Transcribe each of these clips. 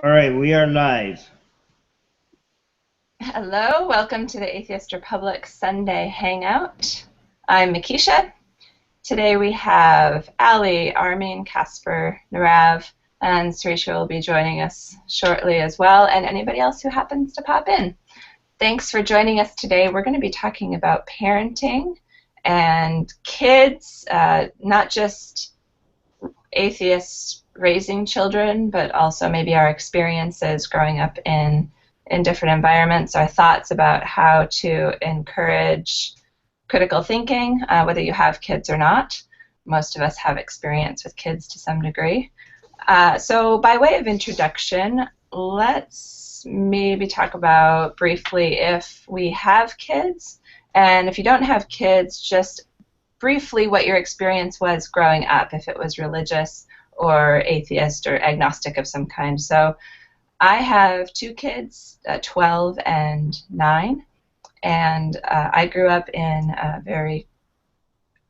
All right, we are live. Hello, welcome to the Atheist Republic Sunday Hangout. I'm Makisha. Today we have Ali, Armin, Casper, Narav, and Sarisha will be joining us shortly as well, and anybody else who happens to pop in. Thanks for joining us today. We're going to be talking about parenting and kids, not just atheists raising children, but also maybe our experiences growing up in different environments, our thoughts about how to encourage critical thinking, whether you have kids or not. Most of us have experience with kids to some degree. So by way of introduction, let's maybe talk about briefly if we have kids, and if you don't have kids, just briefly what your experience was growing up, if it was religious or atheist or agnostic of some kind. So I have two kids, 12 and 9, and I grew up in a very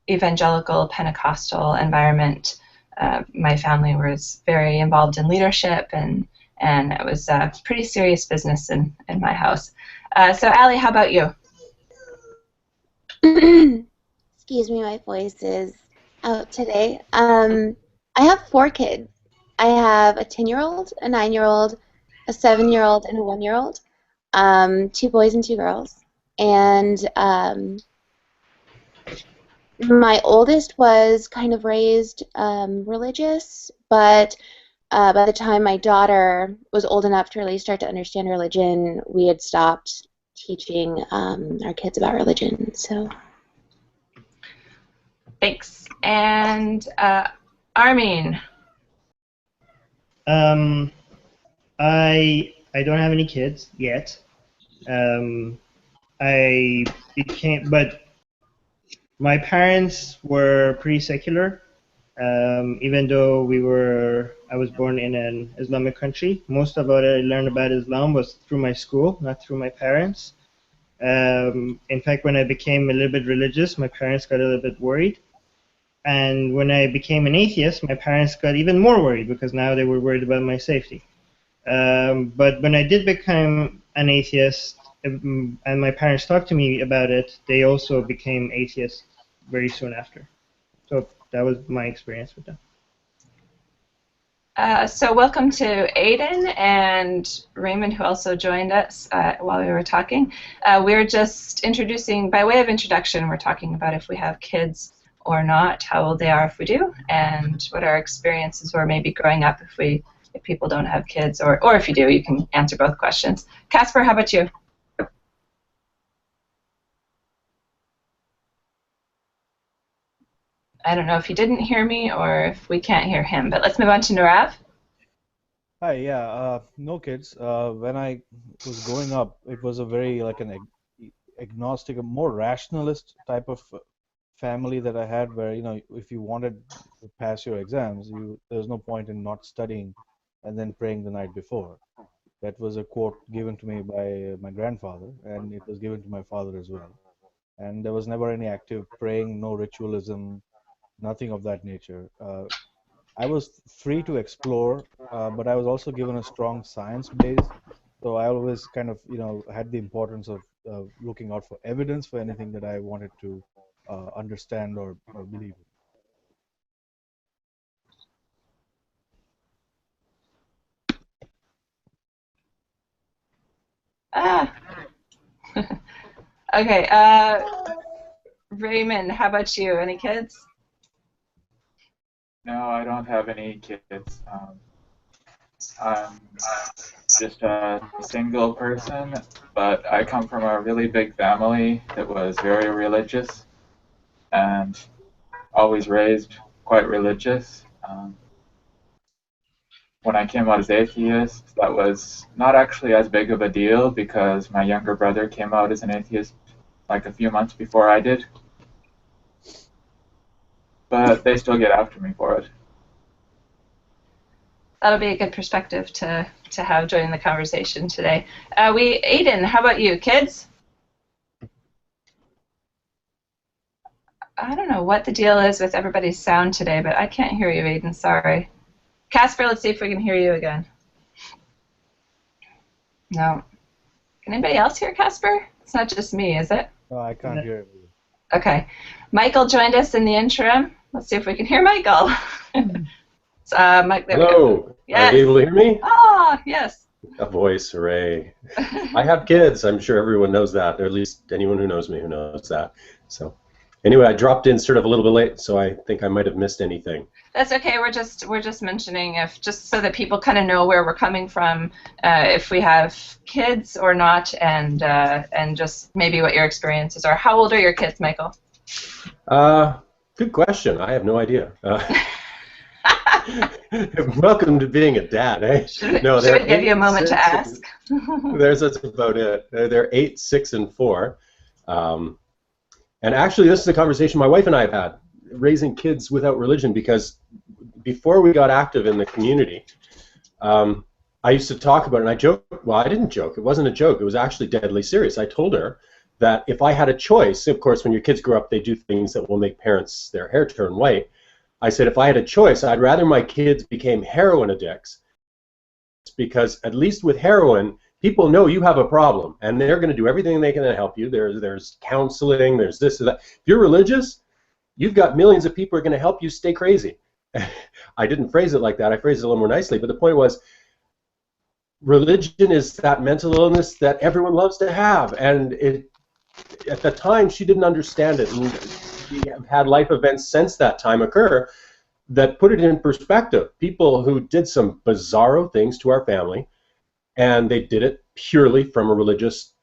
evangelical Pentecostal environment. My family was very involved in leadership, and it was a pretty serious business in my house. So Ali, how about you? Excuse me, my voice is out today. I have 4 kids. I have a 10-year-old, a 9-year-old, a 7-year-old, and a 1-year-old. 2 boys and 2 girls. And my oldest was kind of raised religious, but by the time my daughter was old enough to really start to understand religion, we had stopped teaching our kids about religion. So. Thanks. And Armin. Um, I don't have any kids yet. I became, but my parents were pretty secular. Even though I was born in an Islamic country. Most of what I learned about Islam was through my school, not through my parents. In fact, when I became a little bit religious, my parents got a little bit worried. And when I became an atheist, my parents got even more worried because now they were worried about my safety. But when I did become an atheist, and my parents talked to me about it, they also became atheists very soon after. So that was my experience with them. So welcome to Aiden and Raymond, who also joined us while we were talking. We're just introducing, by way of introduction, we're talking about if we have kids or not, how old they are if we do, and what our experiences were maybe growing up if people don't have kids, or if you do, you can answer both questions. Casper, how about you? I don't know if he didn't hear me or if we can't hear him, but let's move on to Narav. Hi, yeah, no kids. When I was growing up, it was a very like an agnostic, a more rationalist type of family that I had, where if you wanted to pass your exams, there's no point in not studying and then praying the night before. That was a quote given to me by my grandfather, and it was given to my father as well. And there was never any active praying, no ritualism, nothing of that nature. I was free to explore, but I was also given a strong science base. So I always kind of, had the importance of looking out for evidence for anything that I wanted to understand or believe in. Ah, okay. Raymond, how about you? Any kids? No, I don't have any kids. I'm just a single person, but I come from a really big family that was very religious and always raised quite religious. When I came out as atheist, that was not actually as big of a deal because my younger brother came out as an atheist like a few months before I did. But they still get after me for it. That'll be a good perspective to have joining the conversation today. Aiden, how about you? Kids? I don't know what the deal is with everybody's sound today, but I can't hear you, Aiden. Sorry. Casper, let's see if we can hear you again. No. Can anybody else hear Casper? It's not just me, is it? No, I can't hear it. Okay. Michael joined us in the interim. Let's see if we can hear Michael. Mike, there we go. Hello. Yes. Are you able to hear me? Ah, yes. A voice, hooray. I have kids. I'm sure everyone knows that, or at least anyone who knows me who knows that. So anyway, I dropped in sort of a little bit late, so I think I might have missed anything. That's okay. We're just mentioning, if just so that people kind of know where we're coming from, if we have kids or not, and just maybe what your experiences are. How old are your kids, Michael? Good question. I have no idea. Welcome to being a dad, eh? Should No, we give you a moment to ask? That's about it. They're 8, 6, and 4. And actually, this is a conversation my wife and I have had, raising kids without religion, because before we got active in the community, I used to talk about it, and I joked. Well, I didn't joke. It wasn't a joke. It was actually deadly serious. I told her that if I had a choice, of course, when your kids grow up, they do things that will make parents, their hair turn white. I said, if I had a choice, I'd rather my kids became heroin addicts, because at least with heroin, people know you have a problem, and they're going to do everything they can to help you. There's counseling, there's this or that. If you're religious, you've got millions of people who are going to help you stay crazy. I didn't phrase it like that. I phrased it a little more nicely, but the point was, religion is that mental illness that everyone loves to have, and at the time she didn't understand it, and we have had life events since that time occur that put it in perspective. People who did some bizarro things to our family, and they did it purely from a religious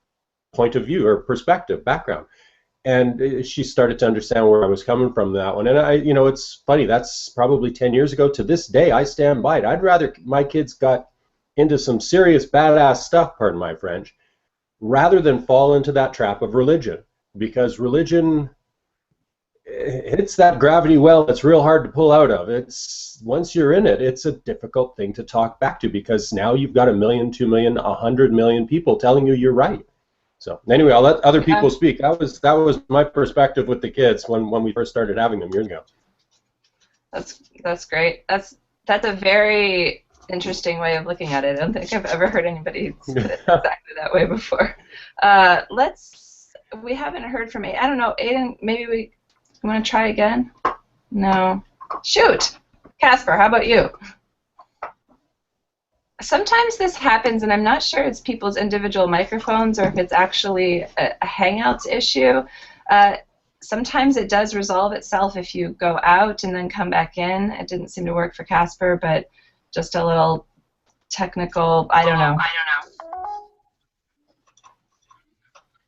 point of view or perspective, background. And she started to understand where I was coming from that one. And it's funny, that's probably 10 years ago. To this day, I stand by it. I'd rather my kids got into some serious badass stuff, pardon my French, rather than fall into that trap of religion. Because religion hits that gravity well that's real hard to pull out of. It's once you're in it, it's a difficult thing to talk back to, because now you've got 1 million, 2 million, 100 million people telling you you're right. So anyway, I'll let other people speak. That was my perspective with the kids when we first started having them years ago. That's great. That's a very interesting way of looking at it. I don't think I've ever heard anybody put it exactly that way before. We haven't heard from Aiden. I don't know, Aiden, maybe we want to try again? No. Shoot! Casper, how about you? Sometimes this happens, and I'm not sure it's people's individual microphones or if it's actually a Hangouts issue. Sometimes it does resolve itself if you go out and then come back in. It didn't seem to work for Casper, but just a little technical, I don't know.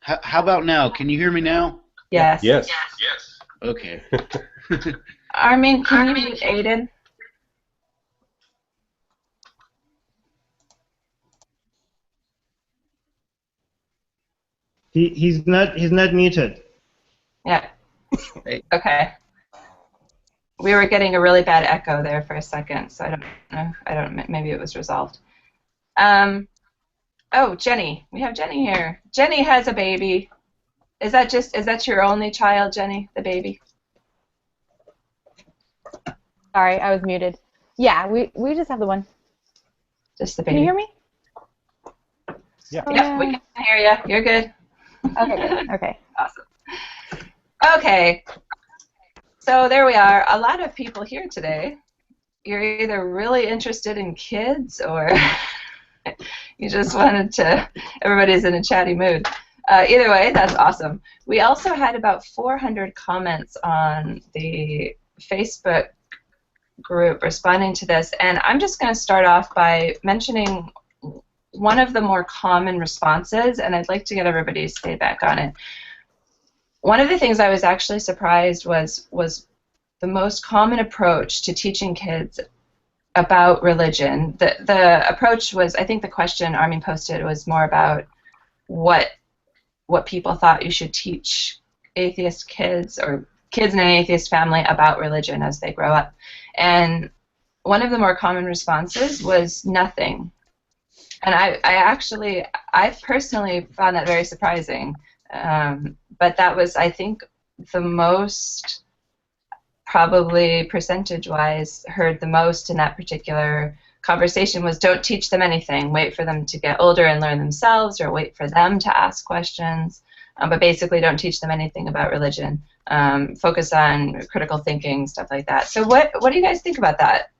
How about now? Can you hear me now? Yes. Yes. Okay. Armin, can you mute Aiden? He's not muted. Yeah. Okay. We were getting a really bad echo there for a second, so I don't know. Maybe it was resolved. Oh, Jenny. We have Jenny here. Jenny has a baby. Is that your only child, Jenny, the baby? Sorry, I was muted. Yeah, we just have the one. Just the baby. Can you hear me? Yeah. Yeah, we can hear you. You're good. Okay, good. Okay. Awesome. Okay. So there we are. A lot of people here today. You're either really interested in kids or you just wanted to, everybody's in a chatty mood. Either way, that's awesome. We also had about 400 comments on the Facebook group responding to this, and I'm just going to start off by mentioning one of the more common responses, and I'd like to get everybody's feedback on it. One of the things I was actually surprised was the most common approach to teaching kids about religion. The approach was, I think the question Armin posted was more about what people thought you should teach atheist kids or kids in an atheist family about religion as they grow up. And one of the more common responses was nothing. And I personally found that very surprising. But that was, I think, the most, probably percentage-wise, heard the most in that particular conversation was don't teach them anything, wait for them to get older and learn themselves, or wait for them to ask questions, but basically don't teach them anything about religion. Focus on critical thinking, stuff like that. So what do you guys think about that?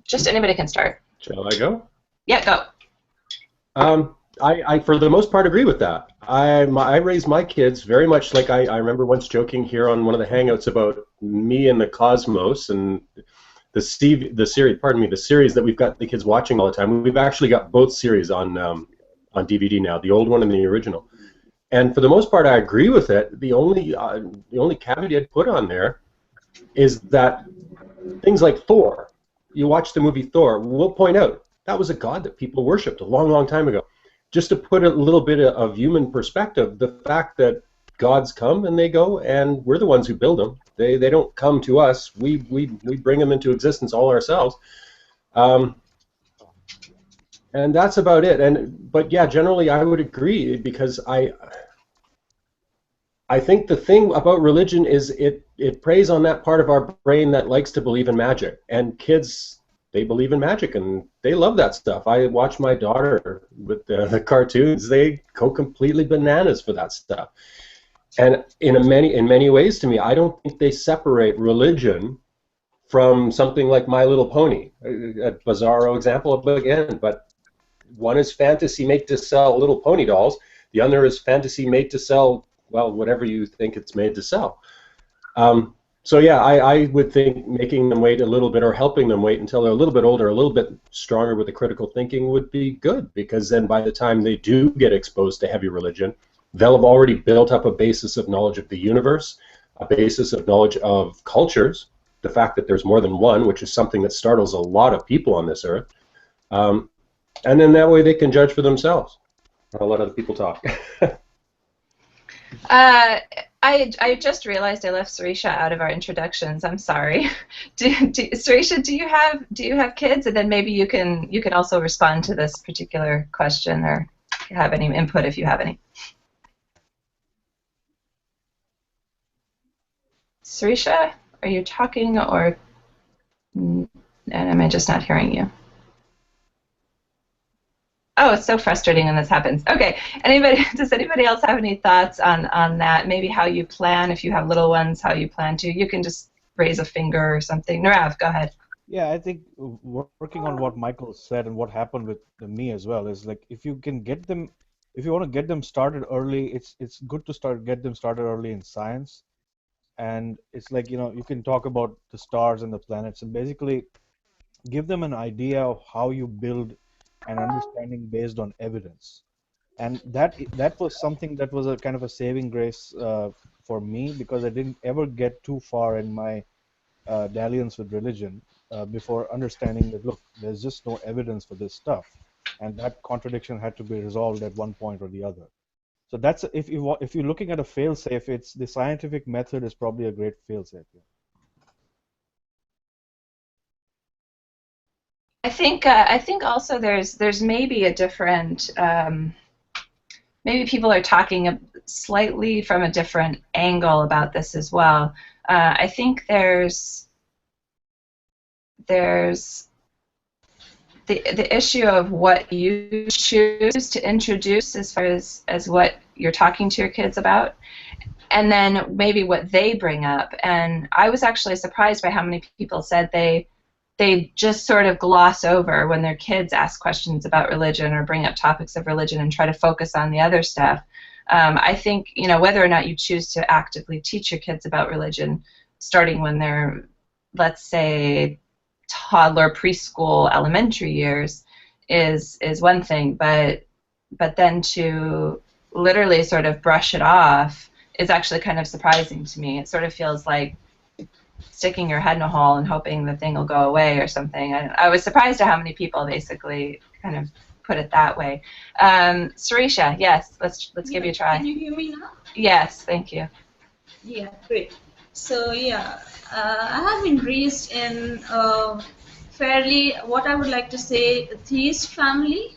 Just anybody can start. Shall I go? Yeah, go. I for the most part agree with that. I raised my kids very much like I remember once joking here on one of the Hangouts about me and the cosmos and the series that we've got the kids watching all the time. We've actually got both series on DVD now, the old one and the original. And for the most part, I agree with it. The only caveat I'd put on there is that things like Thor, you watch the movie Thor, we'll point out that was a god that people worshipped a long, long time ago. Just to put a little bit of human perspective, the fact that gods come and they go, and we're the ones who build them. They don't come to us. We bring them into existence all ourselves. And that's about it. But yeah, generally I would agree, because I think the thing about religion is it preys on that part of our brain that likes to believe in magic. And kids, they believe in magic and they love that stuff. I watch my daughter with the cartoons. They go completely bananas for that stuff. And in many ways, to me, I don't think they separate religion from something like My Little Pony. A bizarro example again, but one is fantasy made to sell little pony dolls. The other is fantasy made to sell, well, whatever you think it's made to sell. So yeah, I would think making them wait a little bit or helping them wait until they're a little bit older, a little bit stronger with the critical thinking would be good, because then by the time they do get exposed to heavy religion, they'll have already built up a basis of knowledge of the universe, a basis of knowledge of cultures, the fact that there's more than one, which is something that startles a lot of people on this earth. And then that way they can judge for themselves. I'll let other people talk. I just realized I left Sarisha out of our introductions. I'm sorry. Sarisha, do you have kids? And then maybe you can also respond to this particular question, or have any input if you have any. Sarisha, are you talking, or and am I just not hearing you? Oh, it's so frustrating when this happens. Okay, does anybody else have any thoughts on that? Maybe how you plan, if you have little ones, how you plan to. You can just raise a finger or something. Narav, go ahead. Yeah, I think working on what Michael said and what happened with me as well is, like, if you can get them, if you want to get them started early, it's good to get them started early in science. And it's like, you can talk about the stars and the planets and basically give them an idea of how you build an understanding based on evidence. And that was something that was a kind of a saving grace for me, because I didn't ever get too far in my dalliance with religion before understanding that, look, there's just no evidence for this stuff, and that contradiction had to be resolved at one point or the other. So that's, if you're looking at a fail-safe, it's the scientific method is probably a great fail-safe. Yeah. I think also there's maybe a different, maybe people are talking slightly from a different angle about this as well. I think there's the issue of what you choose to introduce as far as what you're talking to your kids about, and then maybe what they bring up. And I was actually surprised by how many people said they just sort of gloss over when their kids ask questions about religion or bring up topics of religion and try to focus on the other stuff. I think, whether or not you choose to actively teach your kids about religion, starting when they're, let's say, toddler, preschool, elementary years, is one thing, but then to literally sort of brush it off is actually kind of surprising to me. It sort of feels like sticking your head in a hole and hoping the thing will go away or something. I was surprised at how many people basically kind of put it that way. Sarisha, yes, let's give you a try. Can you hear me now? Yes, thank you. Yeah, great. So yeah, I have been raised in a fairly, what I would like to say, a theist family.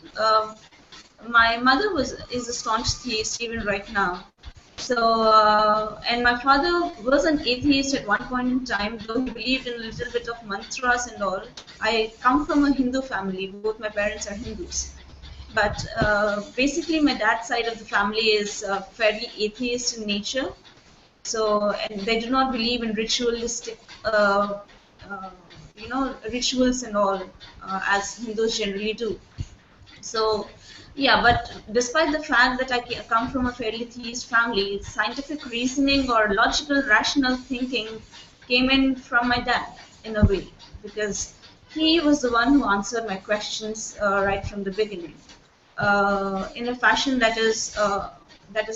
My mother is a staunch theist even right now. So, and my father was an atheist at one point in time, though he believed in a little bit of mantras and all. I come from a Hindu family. Both my parents are Hindus. But basically, my dad's side of the family is fairly atheist in nature. So, and they do not believe in ritualistic, uh, rituals and all, as Hindus generally do. So, yeah, but despite the fact that I come from a fairly theist family, scientific reasoning or logical, rational thinking came in from my dad in a way, because he was the one who answered my questions right from the beginning, in a fashion that is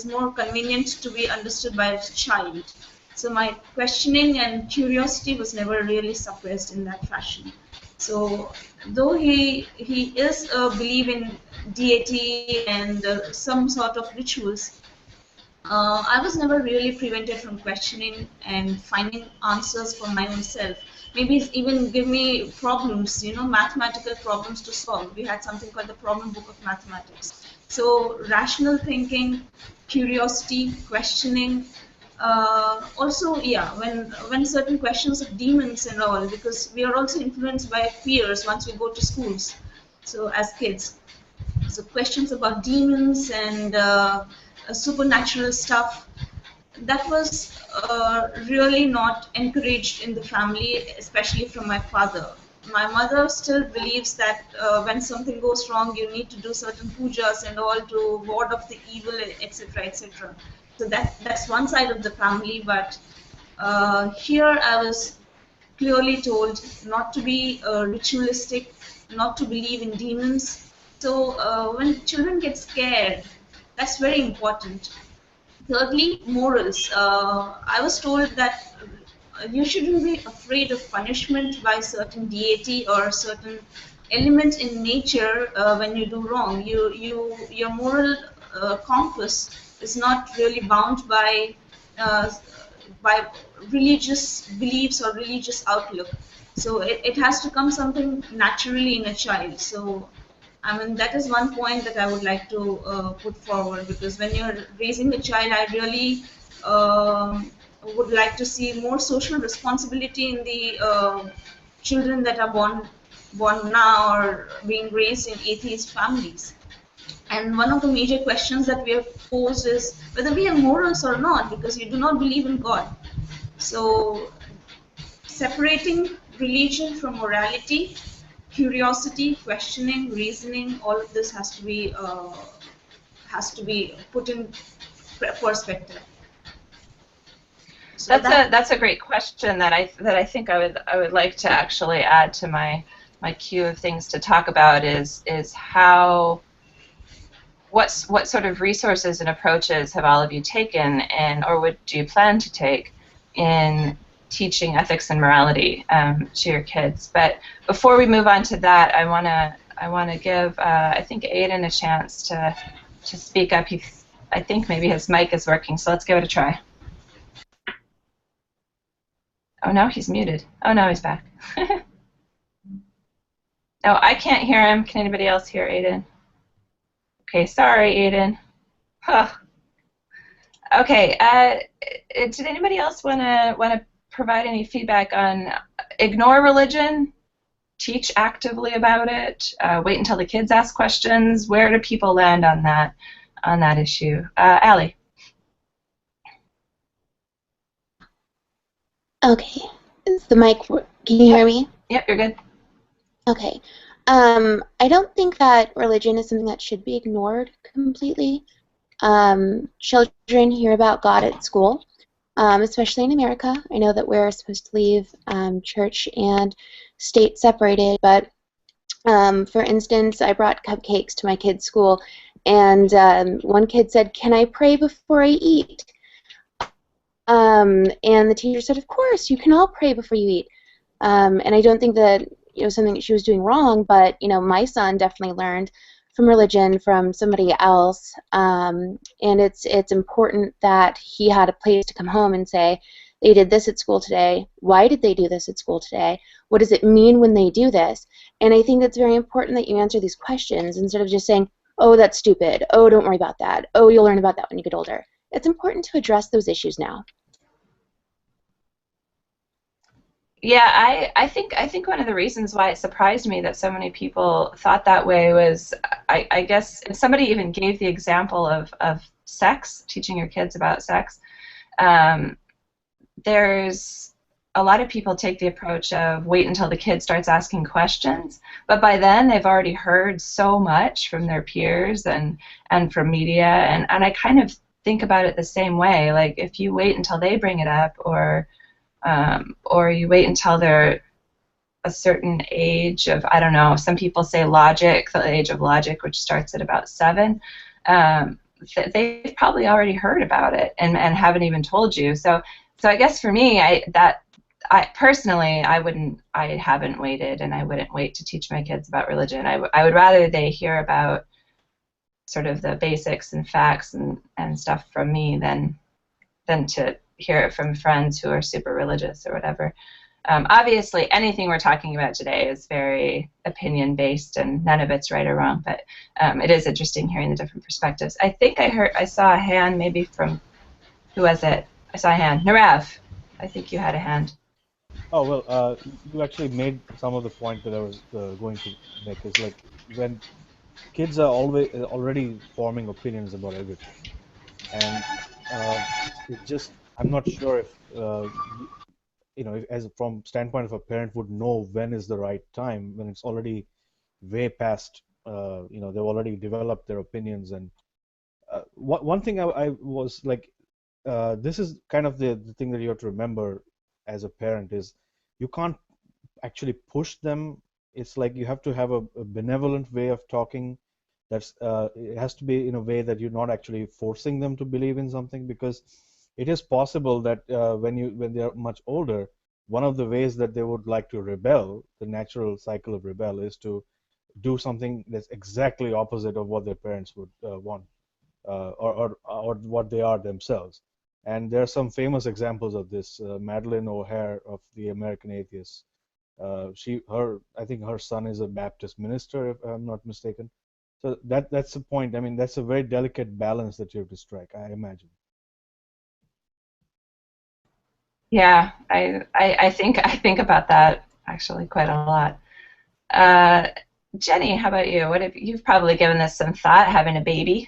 more convenient to be understood by a child. So my questioning and curiosity was never really suppressed in that fashion. So though he is a believe in deity and some sort of rituals, I was never really prevented from questioning and finding answers for my own self. Maybe even give me problems, mathematical problems to solve. We had something called the problem book of mathematics. So rational thinking, curiosity, questioning. Also, yeah, when certain questions of demons and all, because we are also influenced by fears once we go to schools. So as kids, so questions about demons and supernatural stuff, that was really not encouraged in the family, especially from my father. My mother still believes that when something goes wrong, you need to do certain pujas and all to ward off the evil, etc., etc. So that's one side of the family. But here I was clearly told not to be ritualistic, not to believe in demons. So when children get scared, that's very important. Thirdly, morals. I was told that you shouldn't be afraid of punishment by certain deity or certain element in nature when you do wrong. Your moral compass is not really bound uh, by religious beliefs or religious outlook. So it has to come something naturally in a child. So I mean, that is one point that I would like to put forward, because when you're raising a child, I really would like to see more social responsibility in the children that are born now or being raised in atheist families. And one of the major questions that we have posed is whether we have morals or not, because you do not believe in God. So separating religion from morality, curiosity, questioning, reasoning, all of this has to be put in perspective. So That's a great question that I think I would like to actually add to my queue of things to talk about is how what sort of resources and approaches have all of you taken or do you plan to take in teaching ethics and morality to your kids. But before we move on to that, I want to give I think Aiden a chance to speak up. I think maybe his mic is working, so let's give it a try. Oh no, he's muted. Oh no, he's back. No, I can't hear him. Can anybody else hear Aiden? Okay, sorry, Aiden. Huh. Okay. Did anybody else want to provide any feedback on ignore religion, teach actively about it, wait until the kids ask questions? Where do people land on that issue? Allie. Okay. Is the mic? Can you hear me? Yep, you're good. Okay. I don't think that religion is something that should be ignored completely. Children hear about God at school, especially in America. I know that we're supposed to leave church and state separated, but for instance, I brought cupcakes to my kid's school, and one kid said, "Can I pray before I eat?" And the teacher said, "Of course, you can all pray before you eat." And I don't think that something that she was doing wrong, but my son definitely learned from religion from somebody else, and it's important that he had a place to come home and say, they did this at school today. Why did they do this at school today? What does it mean when they do this? And I think it's very important that you answer these questions instead of just saying, "Oh, that's stupid. Oh, don't worry about that. Oh, you'll learn about that when you get older." it's important to address those issues now. Yeah, I think one of the reasons why it surprised me that so many people thought that way was, I guess, if somebody even gave the example of sex, teaching your kids about sex, there's a lot of people take the approach of wait until the kid starts asking questions, but by then they've already heard so much from their peers and from media, and I kind of think about it the same way. Like, if you wait until they bring it up, or you wait until they're a certain age of, I don't know, some people say logic, the age of logic, which starts at about 7, they've probably already heard about it and haven't even told you. So I guess for me, I personally, I haven't waited, and I wouldn't wait to teach my kids about religion. I would rather they hear about sort of the basics and facts and stuff from me than to hear it from friends who are super religious or whatever. Obviously, anything we're talking about today is very opinion-based, and none of it's right or wrong, but it is interesting hearing the different perspectives. I think I saw a hand maybe from, who was it? I saw a hand. Narav, I think you had a hand. Oh, well, you actually made some of the point that I was going to make, is like when kids are already forming opinions about everything, and it just, I'm not sure if as from standpoint of a parent would know when is the right time, when it's already way past, they've already developed their opinions. And one thing I was like, this is kind of the thing that you have to remember as a parent, is you can't actually push them. It's like you have to have a benevolent way of talking. That's it has to be in a way that you're not actually forcing them to believe in something, because it is possible that when they are much older, one of the ways that they would like to rebel, the natural cycle of rebel, is to do something that's exactly opposite of what their parents would want, or what they are themselves. And there are some famous examples of this. Madeleine O'Hare of the American Atheists. I think her son is a Baptist minister, if I'm not mistaken. So that's the point. I mean, that's a very delicate balance that you have to strike, I imagine. Yeah, I think about that actually quite a lot. Jenny, how about you? You've probably given this some thought, having a baby?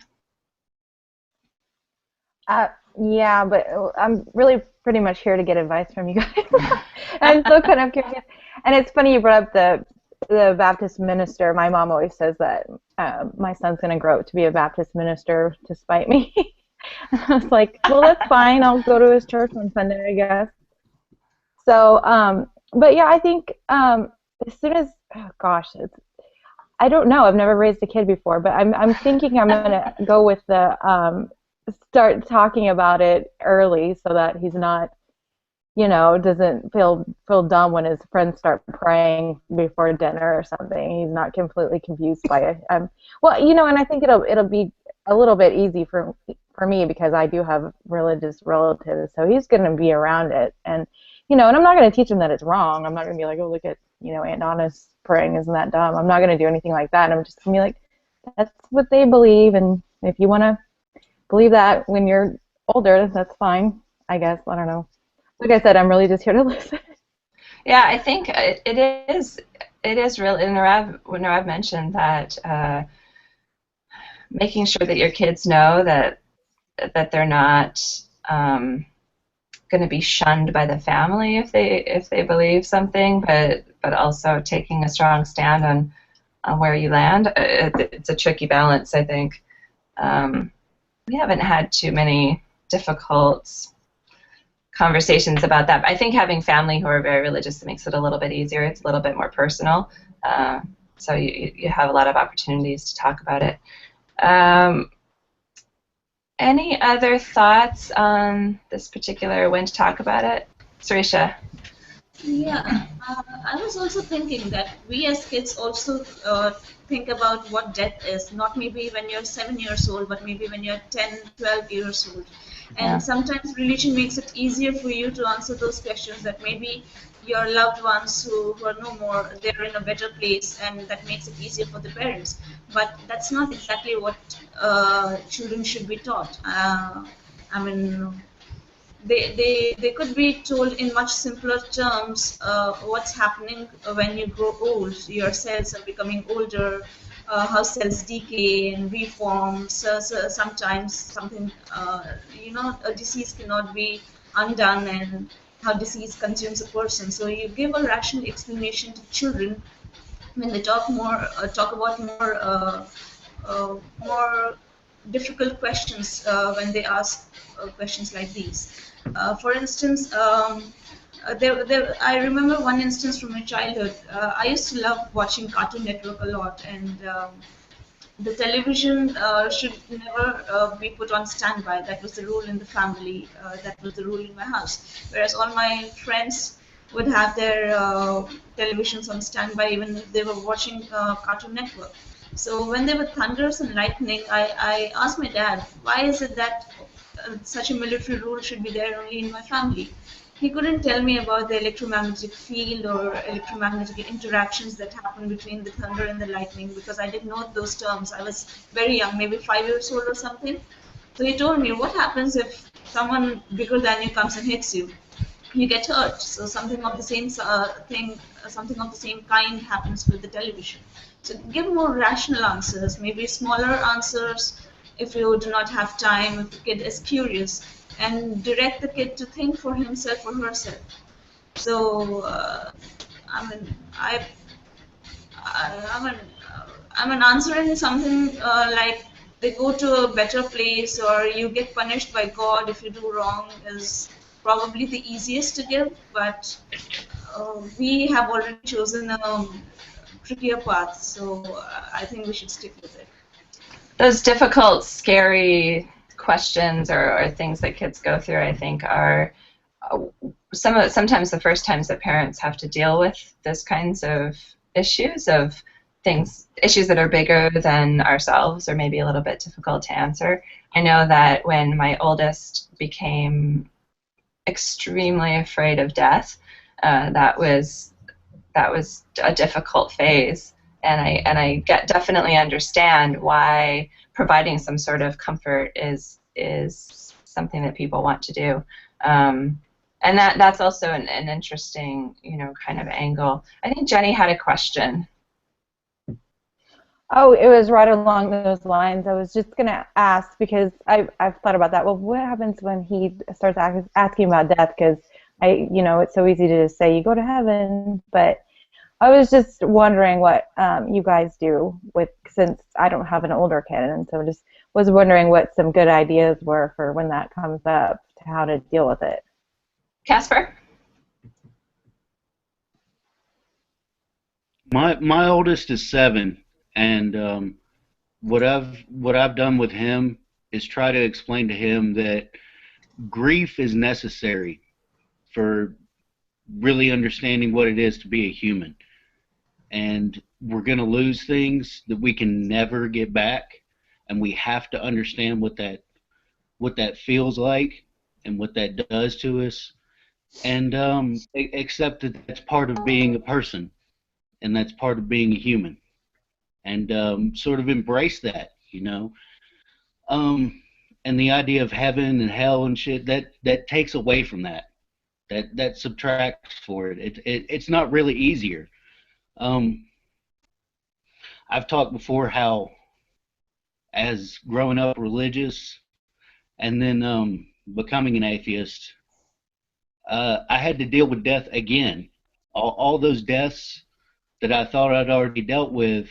Yeah, but I'm really pretty much here to get advice from you guys. I'm so kind of curious. And it's funny you brought up the Baptist minister. My mom always says that my son's going to grow up to be a Baptist minister to spite me. I was like, well, that's fine. I'll go to his church on Sunday, I guess. So, but yeah, I think as soon as, oh gosh, I don't know. I've never raised a kid before, but I'm thinking I'm going to go with the start talking about it early so that he's not, doesn't feel dumb when his friends start praying before dinner or something. He's not completely confused by it. Well, and I think it'll be a little bit easy for me because I do have religious relatives, so he's going to be around it, and and I'm not going to teach him that it's wrong. I'm not going to be like, oh, look at Aunt Donna's praying, isn't that dumb? I'm not going to do anything like that. I'm just going to be like, that's what they believe, and if you want to believe that when you're older, that's fine, I guess. I don't know. Like I said, I'm really just here to listen. Yeah, I think it is really, and Narav mentioned that making sure that your kids know that they're not going to be shunned by the family if they believe something, but also taking a strong stand on where you land. It's a tricky balance, I think. We haven't had too many difficult conversations about that. I think having family who are very religious makes it a little bit easier. It's a little bit more personal, so you have a lot of opportunities to talk about it. Any other thoughts on this particular when to talk about it? Sarisha? Yeah, I was also thinking that we as kids also think about what death is, not maybe when you're 7 years old, but maybe when you're 10, 12 years old. And sometimes religion makes it easier for you to answer those questions, that maybe your loved ones who are no more, they're in a better place, and that makes it easier for the parents. But that's not exactly what children should be taught. I mean, they could be told in much simpler terms what's happening when you grow old. Your cells are becoming older, how cells decay and reform. So sometimes something, a disease cannot be undone, and how disease consumes a person. So you give a rational explanation to children when they talk about more difficult questions when they ask questions like these. For instance, I remember one instance from my childhood. I used to love watching Cartoon Network a lot, and the television should never be put on standby. That was the rule in the family. That was the rule in my house. Whereas all my friends would have their televisions on standby even if they were watching Cartoon Network. So when there were thunders and lightning, I asked my dad, why is it that such a military rule should be there only in my family? He couldn't tell me about the electromagnetic field or electromagnetic interactions that happen between the thunder and the lightning because I didn't know those terms. I was very young, maybe 5 years old or something. So he told me, what happens if someone bigger than you comes and hits you? You get hurt. So something of the same something of the same kind happens with the television. So give more rational answers, maybe smaller answers if you do not have time, if the kid is curious, and direct the kid to think for himself or herself. So I mean, I mean, answering something like they go to a better place or you get punished by God if you do wrong is probably the easiest to give, but we have already chosen a trickier path, so I think we should stick with it. Those difficult, scary questions or things that kids go through, I think, are sometimes the first times that parents have to deal with those kinds of issues issues that are bigger than ourselves or maybe a little bit difficult to answer. I know that when my oldest became extremely afraid of death, that was a difficult phase, and I definitely understand why providing some sort of comfort is something that people want to do, and that's also an interesting kind of angle. I think Jenny had a question. Oh, it was right along those lines. I was just going to ask because I've thought about that. Well, what happens when he starts asking about death? Because it's so easy to just say you go to heaven, but I was just wondering what you guys do since I don't have an older kid, and so just was wondering what some good ideas were for when that comes up, to how to deal with it. Casper? My oldest is 7, and what I've done with him is try to explain to him that grief is necessary for really understanding what it is to be a human. And we're going to lose things that we can never get back, and we have to understand what that feels like and what that does to us, and accept that that's part of being a person, and that's part of being a human, and sort of embrace that, and the idea of heaven and hell and shit that takes away from that subtracts for it. It's not really easier. I've talked before how, as growing up religious and then becoming an atheist, I had to deal with death again. All those deaths that I thought I'd already dealt with,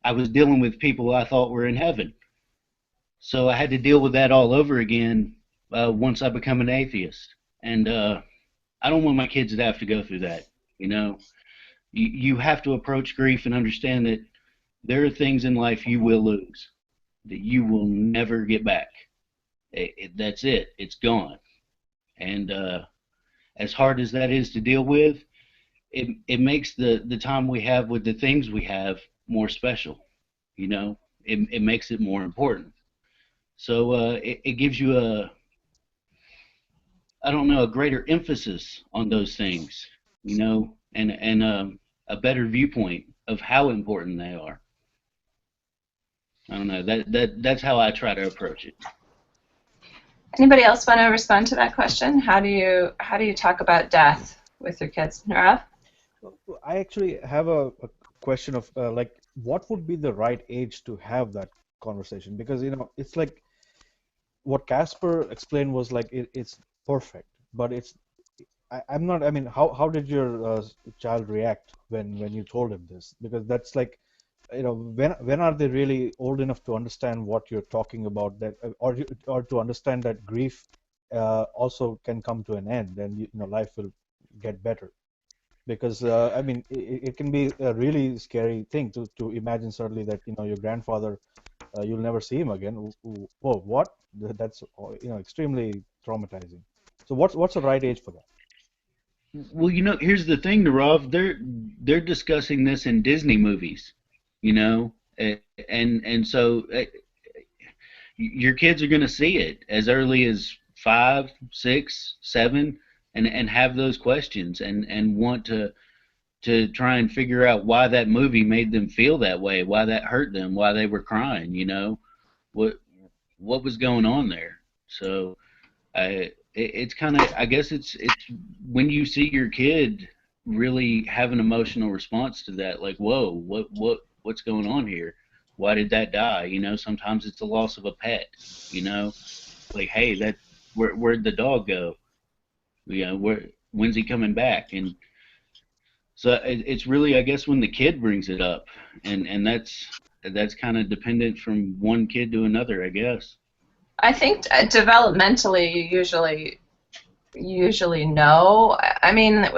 I was dealing with people I thought were in heaven. So I had to deal with that all over again once I become an atheist. And I don't want my kids to have to go through that. You have to approach grief and understand that there are things in life you will lose, that you will never get back. That's it. It's gone. And as hard as that is to deal with, it makes the time we have with the things we have more special. It makes it more important. So it gives you a greater emphasis on those things, and a better viewpoint of how important they are. I don't know. That's how I try to approach it. Anybody else want to respond to that question? How do you talk about death with your kids, Nirav? I actually have a question of like, what would be the right age to have that conversation? Because it's like what Casper explained was like it's perfect, but I'm not. I mean, how did your child react when you told him this? Because that's like, when are they really old enough to understand what you're talking about? That or to understand that grief also can come to an end, and life will get better. Because I mean, it can be a really scary thing to imagine suddenly that your grandfather, you'll never see him again. Whoa, what? That's extremely traumatizing. So what's the right age for that? Well, here's the thing, Narav. They're discussing this in Disney movies, and so your kids are going to see it as early as 5, 6, 7, and have those questions and want to try and figure out why that movie made them feel that way, why that hurt them, why they were crying, what was going on there. So it's kind of, I guess it's when you see your kid really have an emotional response to that, like, whoa, what's going on here? Why did that die? Sometimes it's the loss of a pet, like, hey, where'd the dog go? When's he coming back? And so it's really, I guess, when the kid brings it up, and that's kind of dependent from one kid to another, I guess. I think developmentally, you usually know. I mean,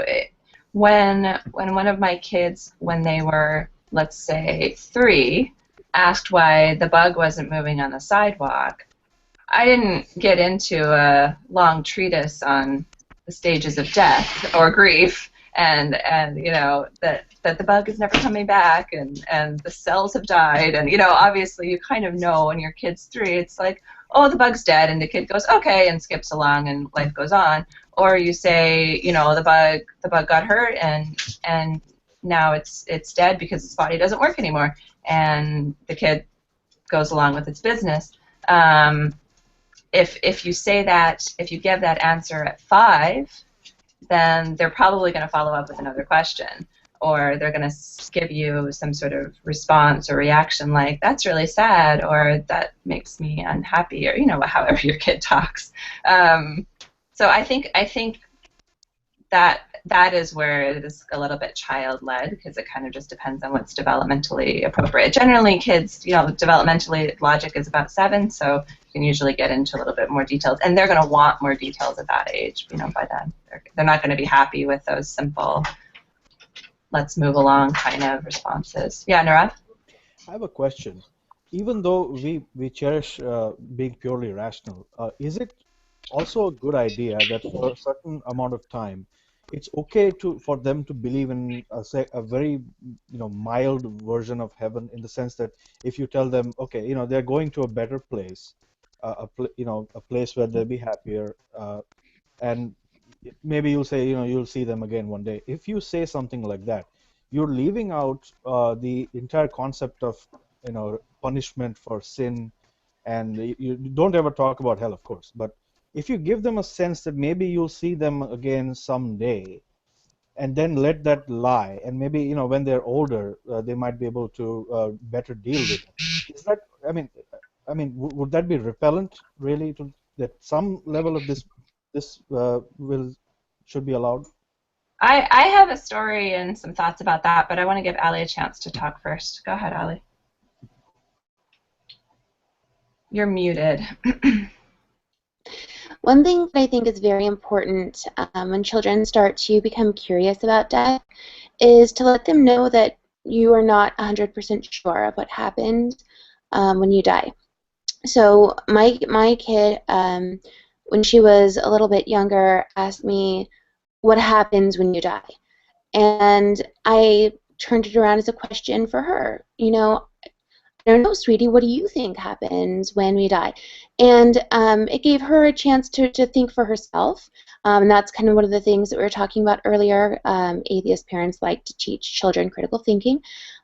when one of my kids, when they were, let's say, 3, asked why the bug wasn't moving on the sidewalk, I didn't get into a long treatise on the stages of death or grief, and that the bug is never coming back, and the cells have died, and obviously you kind of know when your kid's 3, it's like, oh, the bug's dead, and the kid goes, okay, and skips along, and life goes on. Or you say, the bug got hurt, and now it's dead because its body doesn't work anymore, and the kid goes along with its business. If you say that, if you give that answer at 5, then they're probably going to follow up with another question, or they're going to give you some sort of response or reaction like, that's really sad, or that makes me unhappy, or however your kid talks. So I think that is where it is a little bit child-led, because it kind of just depends on what's developmentally appropriate. Generally, kids, developmentally, logic is about 7, so you can usually get into a little bit more details, and they're going to want more details at that age. By then, they're not going to be happy with those simple, let's move along kind of responses. Yeah, Nirav? I have a question. Even though we cherish being purely rational, is it also a good idea that for a certain amount of time, it's okay for them to believe in a very mild version of heaven, in the sense that if you tell them, okay, they're going to a better place, a place where they'll be happier, and maybe you'll say, you'll see them again one day. If you say something like that, you're leaving out the entire concept of punishment for sin, and you don't ever talk about hell, of course, but if you give them a sense that maybe you'll see them again someday, and then let that lie, and maybe when they're older, they might be able to better deal with it. Is that, would that be repellent, really, that some level of this should be allowed? I have a story and some thoughts about that, but I want to give Ali a chance to talk first. Go ahead, Ali. You're muted. One thing that I think is very important when children start to become curious about death is to let them know that you are not 100% sure of what happened when you die. So my kid, when she was a little bit younger, asked me, what happens when you die? And I turned it around as a question for her. I don't know, sweetie, what do you think happens when we die? And it gave her a chance to think for herself. And that's kind of one of the things that we were talking about earlier. Atheist parents like to teach children critical thinking.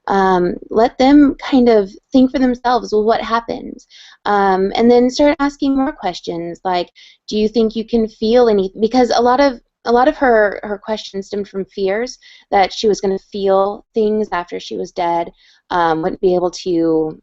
let them kind of think for themselves, well, what happens? And then start asking more questions, like, do you think you can feel anything? Because a lot of her questions stemmed from fears that she was going to feel things after she was dead, wouldn't be able to,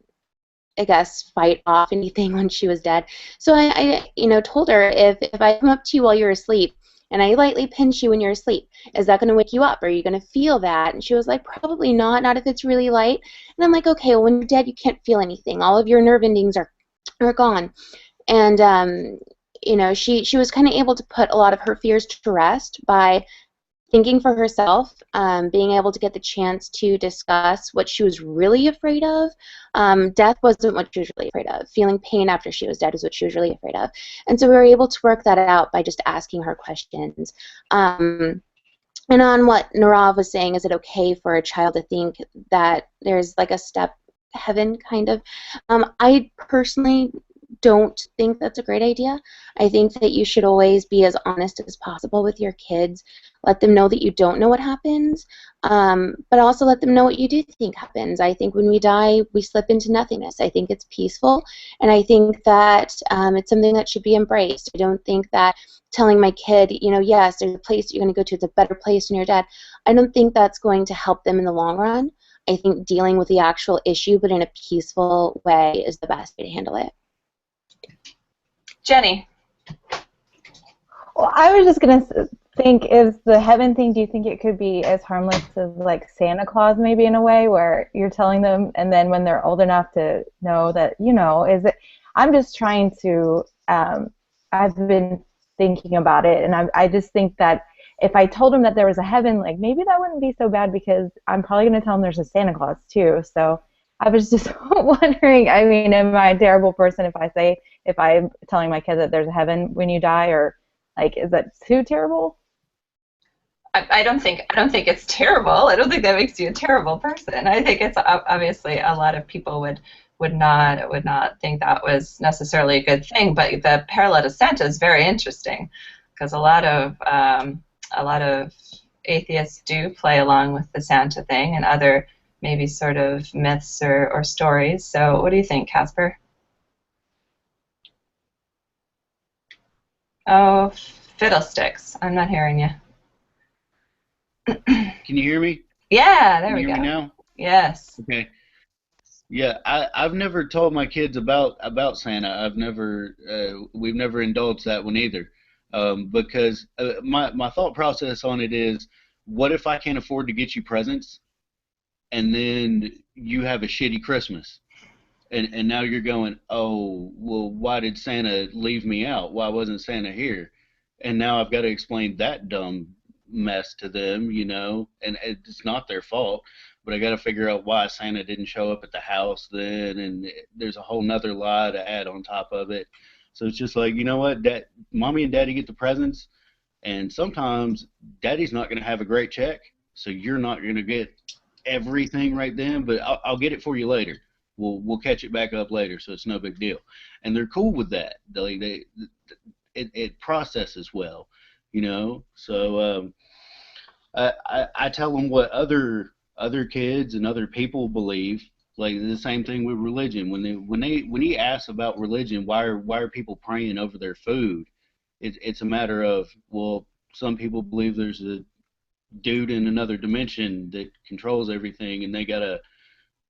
I guess, fight off anything when she was dead. So I told her, if I come up to you while you're asleep and I lightly pinch you when you're asleep, is that going to wake you up? Are you going to feel that? And she was like, probably not if it's really light. And I'm like, okay, well, when you're dead, you can't feel anything. All of your nerve endings are gone. And she was kind of able to put a lot of her fears to rest by thinking for herself, being able to get the chance to discuss what she was really afraid of. Death wasn't what she was really afraid of. Feeling pain after she was dead is what she was really afraid of. And so we were able to work that out by just asking her questions. And on what Narav was saying, is it okay for a child to think that there's like a step heaven, kind of? I personally don't think that's a great idea. I think that you should always be as honest as possible with your kids. Let them know that you don't know what happens, but also let them know what you do think happens. I think when we die, we slip into nothingness. I think it's peaceful, and I think that it's something that should be embraced. I don't think that telling my kid, yes, there's a place you're going to go to, it's a better place when you're dead, I don't think that's going to help them in the long run. I think dealing with the actual issue, but in a peaceful way, is the best way to handle it. Jenny. Well, I was just going to think, is the heaven thing, do you think it could be as harmless as like Santa Claus, maybe, in a way, where you're telling them and then when they're old enough to know that, is it, I'm just trying to, I've been thinking about it, and I just think that if I told them that there was a heaven, like, maybe that wouldn't be so bad, because I'm probably going to tell them there's a Santa Claus too. So I was just wondering, I mean, am I a terrible person if I'm telling my kids that there's a heaven when you die, or like, is that too terrible? I don't think it's terrible. I don't think that makes you a terrible person. I think it's obviously a lot of people would not think that was necessarily a good thing. But the parallel to Santa is very interesting, because a lot of atheists do play along with the Santa thing and other maybe sort of myths or stories. So what do you think, Casper? Oh, fiddlesticks. I'm not hearing you. Can you hear me? Yeah, there we go. Can you hear me now? Yes. Okay. Yeah, I've never told my kids about Santa. We've never indulged that one either, because my thought process on it is, what if I can't afford to get you presents, and then you have a shitty Christmas, and now you're going, oh, well, why did Santa leave me out? Why wasn't Santa here? And now I've got to explain that dumb mess to them, and it's not their fault, but I got to figure out why Santa didn't show up at the house then, and there's a whole nother lie to add on top of it. So it's just like, you know what, Mommy and Daddy get the presents, and sometimes Daddy's not going to have a great check, so you're not going to get everything right then, but I'll get it for you later. We'll catch it back up later, so it's no big deal. And they're cool with that. It processes well, So I tell them what other kids and other people believe. Like the same thing with religion. When he asks about religion, why are people praying over their food? It's a matter of, well, some people believe there's a dude in another dimension that controls everything, and they gotta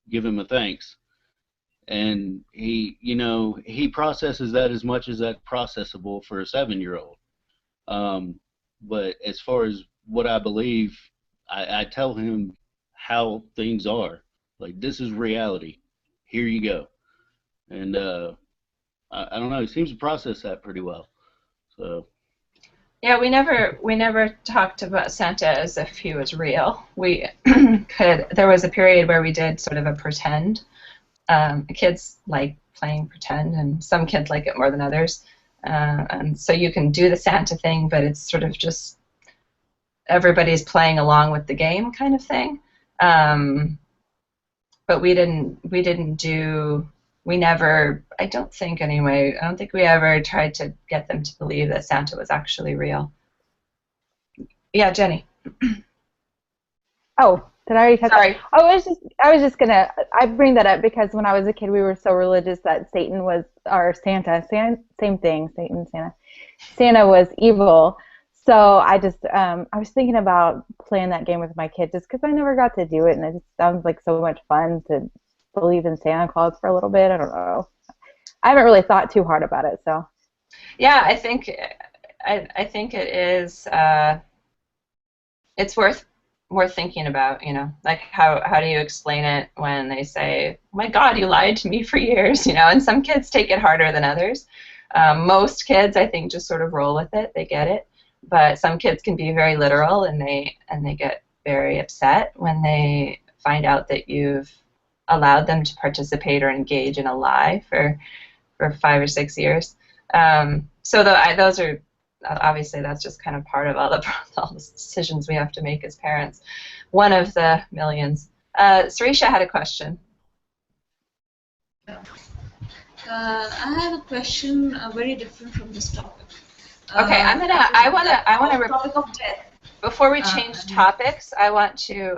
give him a thanks. And he processes that as much as that's processable for a 7-year-old. But as far as what I believe, I tell him how things are. Like, this is reality. Here you go. And I don't know. He seems to process that pretty well. So. Yeah, we never talked about Santa as if he was real. There was a period where we did sort of a pretend. Kids like playing pretend, and some kids like it more than others. And so you can do the Santa thing, but it's sort of just everybody's playing along with the game kind of thing. But we never, I don't think we ever tried to get them to believe that Santa was actually real. Yeah, Jenny. Oh, Did I already touch Sorry. I was just gonna. I bring that up because when I was a kid, we were so religious that Satan was our Santa. Same thing. Satan, Santa. Santa was evil. So I just, I was thinking about playing that game with my kid just because I never got to do it, and it just sounds like so much fun to believe in Santa Claus for a little bit. I don't know. I haven't really thought too hard about it, so. Yeah, I think it is. It's worth thinking about. You know, like how do you explain it when they say, "Oh my God, you lied to me for years," you know? And some kids take it harder than others. Most kids, I think, just sort of roll with it. They get it. But some kids can be very literal, and they get very upset when they find out that you've allowed them to participate or engage in a lie for 5 or 6 years. So those are obviously, that's just kind of part of all the decisions we have to make as parents. One of the millions. Sarisha had a question. I have a question very different from this topic. Okay, I want to topic of death. Before we change topics, I want to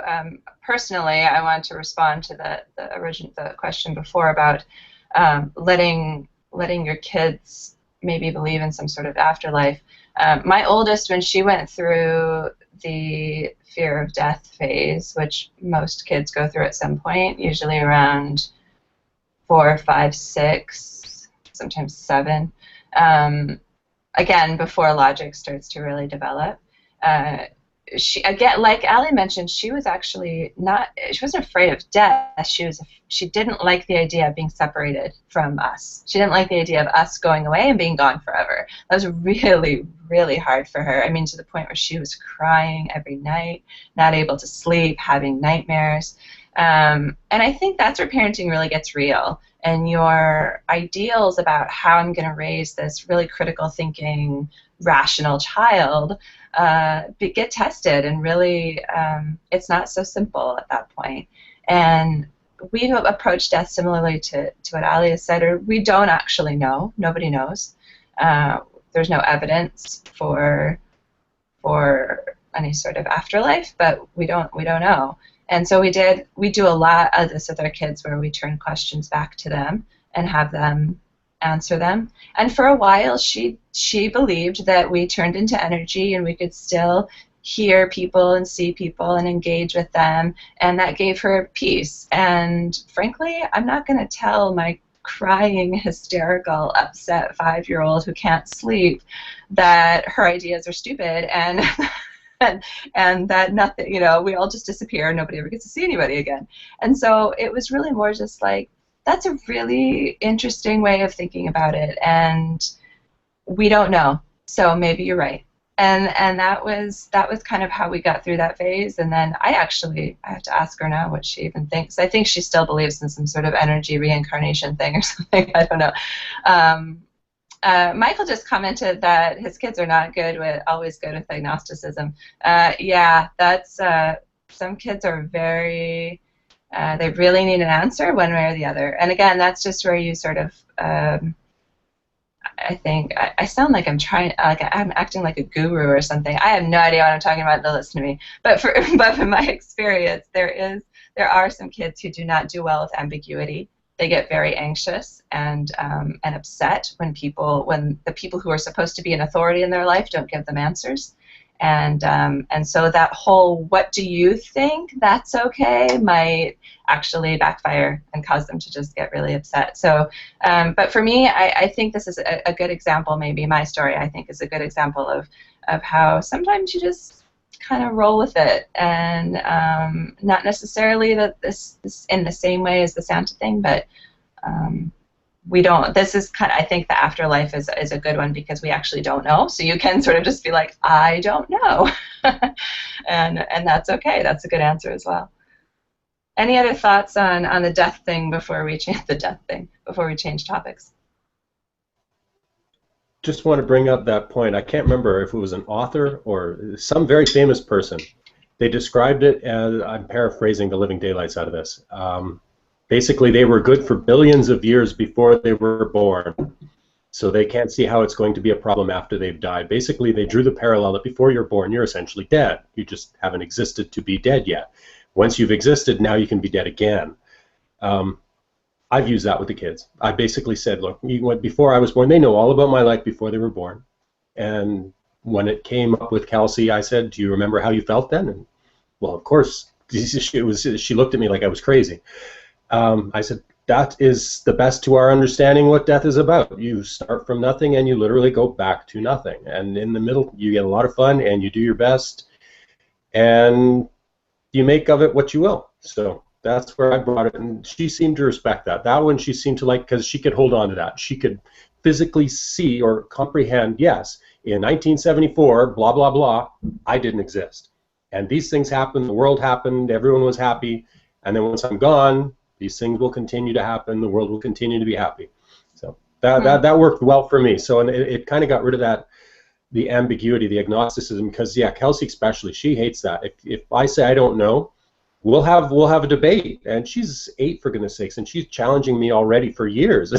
personally, I want to respond to the question before about letting your kids maybe believe in some sort of afterlife. My oldest, when she went through the fear of death phase, which most kids go through at some point, usually around 4, 5, 6, sometimes 7. Again, before logic starts to really develop. She, again, like Ali mentioned, she was actually she wasn't afraid of death. She didn't like the idea of being separated from us. She didn't like the idea of us going away and being gone forever. That was really, really hard for her. I mean, to the point where she was crying every night, not able to sleep, having nightmares. And I think that's where parenting really gets real. And your ideals about how I'm going to raise this really critical thinking, rational child get tested, and really it's not so simple at that point. And we have approached death similarly to what Ali has said, or we don't actually know. Nobody knows. There's no evidence for any sort of afterlife, but we don't know. And so we do a lot of this with our kids, where we turn questions back to them and have them answer them. And for a while, she believed that we turned into energy and we could still hear people and see people and engage with them, and that gave her peace. And frankly, I'm not going to tell my crying, hysterical, upset 5-year-old who can't sleep that her ideas are stupid and and that nothing, you know, we all just disappear and nobody ever gets to see anybody again. And so it was really more just like, that's a really interesting way of thinking about it, and we don't know, so maybe you're right. And that was kind of how we got through that phase. And then I have to ask her now what she even thinks. I think she still believes in some sort of energy reincarnation thing or something. I don't know. Michael just commented that his kids are not always good with agnosticism. Yeah, that's some kids are very. They really need an answer one way or the other. And again, that's just where you sort of. I think I sound like I'm acting like a guru or something. I have no idea what I'm talking about. They'll listen to me. But from my experience, there are some kids who do not do well with ambiguity. They get very anxious and upset when the people who are supposed to be an authority in their life don't give them answers. And so that whole "what do you think? That's okay" might actually backfire and cause them to just get really upset. So, but for me, I think this is a good example. Maybe my story, I think, is a good example of how sometimes you just kind of roll with it, and not necessarily that this in the same way as the Santa thing, but we don't. This is kind of, I think the afterlife is a good one because we actually don't know. So you can sort of just be like, I don't know, and that's okay. That's a good answer as well. Any other thoughts on the death thing before we change topics? Just want to bring up that point. I can't remember if it was an author or some very famous person. They described it as, I'm paraphrasing the living daylights out of this. Basically, they were good for billions of years before they were born, so they can't see how it's going to be a problem after they've died. Basically, they drew the parallel that before you're born, you're essentially dead. You just haven't existed to be dead yet. Once you've existed, now you can be dead again. I've used that with the kids. I basically said, look, before I was born, they know all about my life before they were born. And when it came up with Kelsey, I said, do you remember how you felt then? And, well, of course, she looked at me like I was crazy. I said, that is the best to our understanding what death is about. You start from nothing and you literally go back to nothing. And in the middle, you get a lot of fun and you do your best and you make of it what you will. So that's where I brought it, and she seemed to respect that. That one she seemed to like because she could hold on to that. She could physically see or comprehend, yes, in 1974, blah, blah, blah, I didn't exist. And these things happened, the world happened, everyone was happy, and then once I'm gone, these things will continue to happen, the world will continue to be happy. So that worked well for me. So and it kind of got rid of that, the ambiguity, the agnosticism, because, yeah, Kelsey especially, she hates that. If I say I don't know, we'll have a debate, and she's 8 for goodness sakes, and she's challenging me already for years.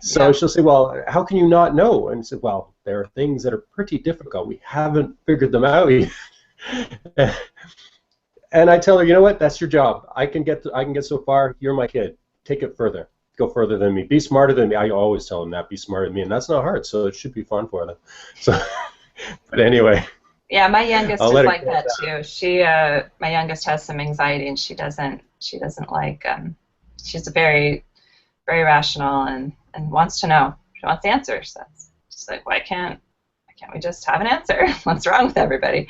So yeah. She'll say, well, how can you not know? And I said, well, there are things that are pretty difficult. We haven't figured them out yet. And I tell her, you know what? That's your job. I can get so far. You're my kid. Take it further. Go further than me. Be smarter than me. I always tell them that. Be smarter than me, and that's not hard. So it should be fun for them. So, but anyway. Yeah, my youngest is like that too. She, my youngest has some anxiety, and she doesn't like. She's very, very rational and wants to know. She wants answers. That's just like, why can't we just have an answer? What's wrong with everybody?